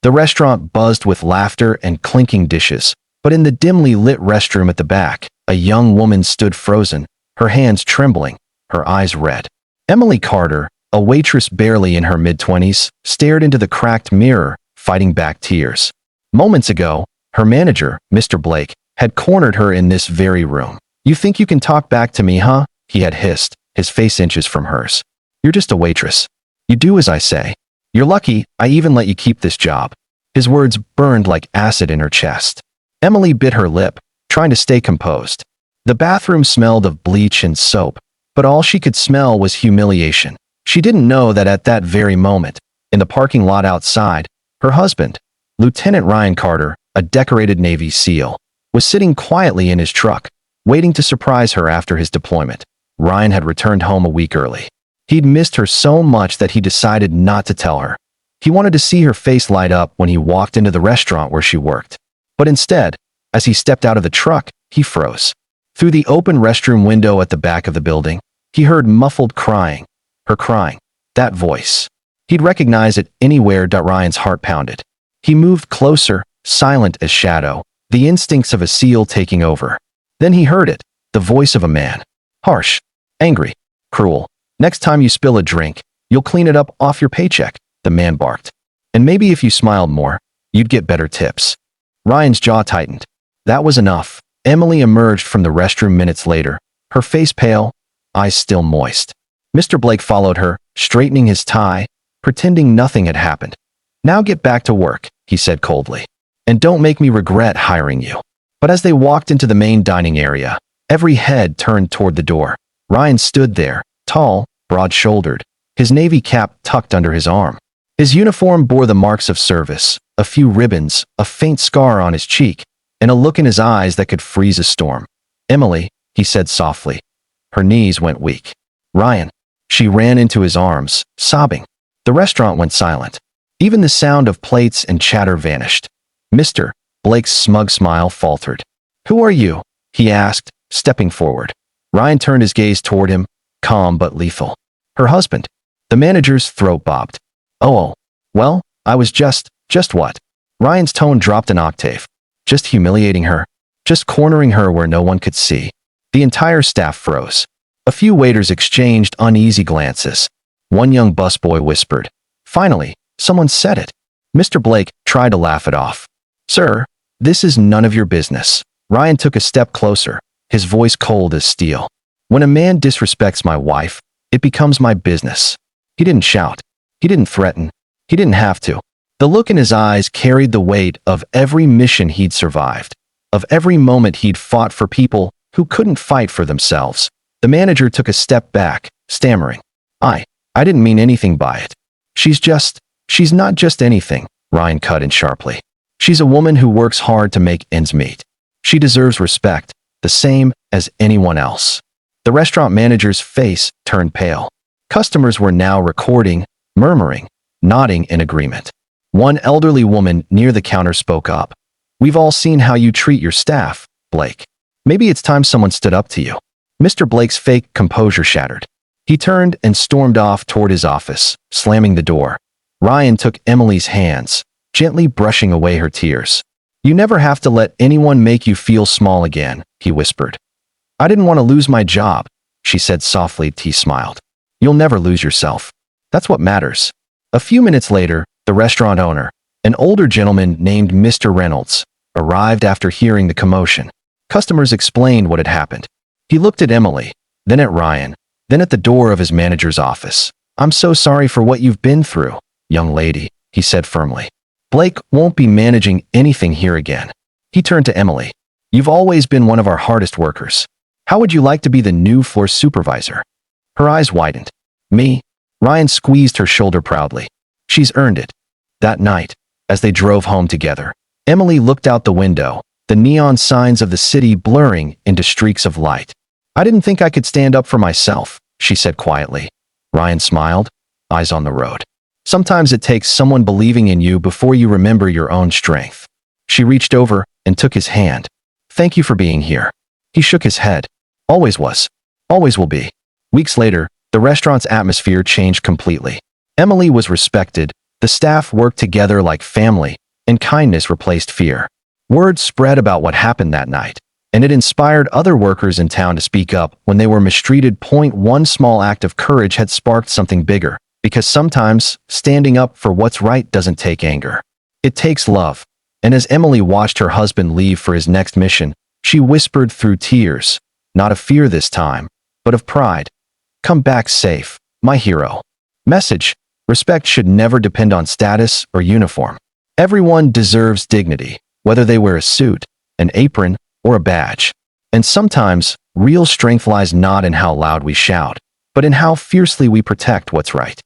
The restaurant buzzed with laughter and clinking dishes, but in the dimly lit restroom at the back, a young woman stood frozen, her hands trembling, her eyes red. Emily Carter, a waitress barely in her mid-20s, stared into the cracked mirror, fighting back tears. Moments ago, her manager, Mr. Blake, had cornered her in this very room. "You think you can talk back to me, huh?" he had hissed, his face inches from hers. "You're just a waitress. You do as I say. You're lucky I even let you keep this job." His words burned like acid in her chest. Emily bit her lip, trying to stay composed. The bathroom smelled of bleach and soap, but all she could smell was humiliation. She didn't know that at that very moment, in the parking lot outside, her husband, Lieutenant Ryan Carter, a decorated Navy SEAL, was sitting quietly in his truck, waiting to surprise her after his deployment. Ryan had returned home a week early. He'd missed her so much that he decided not to tell her. He wanted to see her face light up when he walked into the restaurant where she worked. But instead, as he stepped out of the truck, he froze. Through the open restroom window at the back of the building, he heard muffled crying. Her crying. That voice. He'd recognize it anywhere. Ryan's heart pounded. He moved closer, silent as shadow, the instincts of a SEAL taking over. Then he heard it, the voice of a man. Harsh, angry, cruel. "Next time you spill a drink, you'll clean it up off your paycheck," the man barked. "And maybe if you smiled more, you'd get better tips." Ryan's jaw tightened. That was enough. Emily emerged from the restroom minutes later, her face pale, eyes still moist. Mr. Blake followed her, straightening his tie, pretending nothing had happened. "Now get back to work," he said coldly. "And don't make me regret hiring you." But as they walked into the main dining area, every head turned toward the door. Ryan stood there, tall, broad-shouldered, his navy cap tucked under his arm. His uniform bore the marks of service, a few ribbons, a faint scar on his cheek, and a look in his eyes that could freeze a storm. "Emily," he said softly. Her knees went weak. "Ryan." She ran into his arms, sobbing. The restaurant went silent. Even the sound of plates and chatter vanished. Mr. Blake's smug smile faltered. "Who are you?" he asked, stepping forward. Ryan turned his gaze toward him, calm but lethal. "Her husband." The manager's throat bobbed. "Oh, well, I was just what?" Ryan's tone dropped an octave. "Just humiliating her. Just cornering her where no one could see." The entire staff froze. A few waiters exchanged uneasy glances. One young busboy whispered. Finally, someone said it. Mr. Blake tried to laugh it off. "Sir, this is none of your business." Ryan took a step closer, his voice cold as steel. "When a man disrespects my wife, it becomes my business." He didn't shout. He didn't threaten. He didn't have to. The look in his eyes carried the weight of every mission he'd survived, of every moment he'd fought for people who couldn't fight for themselves. The manager took a step back, stammering. I didn't mean anything by it. She's not just anything," Ryan cut in sharply. "She's a woman who works hard to make ends meet. She deserves respect, the same as anyone else." The restaurant manager's face turned pale. Customers were now recording, murmuring, nodding in agreement. One elderly woman near the counter spoke up. "We've all seen how you treat your staff, Blake. Maybe it's time someone stood up to you." Mr. Blake's fake composure shattered. He turned and stormed off toward his office, slamming the door. Ryan took Emily's hands, gently brushing away her tears. "You never have to let anyone make you feel small again," he whispered. "I didn't want to lose my job," she said softly. He smiled. "You'll never lose yourself. That's what matters." A few minutes later, the restaurant owner, an older gentleman named Mr. Reynolds, arrived after hearing the commotion. Customers explained what had happened. He looked at Emily, then at Ryan, then at the door of his manager's office. "I'm so sorry for what you've been through, young lady," he said firmly. "Blake won't be managing anything here again." He turned to Emily. "You've always been one of our hardest workers. How would you like to be the new floor supervisor?" Her eyes widened. "Me?" Ryan squeezed her shoulder proudly. "She's earned it." That night, as they drove home together, Emily looked out the window, the neon signs of the city blurring into streaks of light. "I didn't think I could stand up for myself," she said quietly. Ryan smiled, eyes on the road. "Sometimes it takes someone believing in you before you remember your own strength." She reached over and took his hand. "Thank you for being here." He shook his head. "Always was. Always will be." Weeks later, the restaurant's atmosphere changed completely. Emily was respected, The staff worked together like family, and kindness replaced fear. Word spread about what happened that night, and it inspired other workers in town to speak up when they were mistreated. One small act of courage had sparked something bigger, because sometimes standing up for what's right doesn't take anger. It takes love. And as Emily watched her husband leave for his next mission, she whispered through tears, not of fear this time, but of pride. Come back safe, my hero. Message: respect should never depend on status or uniform. Everyone deserves dignity, whether they wear a suit, an apron, or a badge. And sometimes, real strength lies not in how loud we shout, but in how fiercely we protect what's right.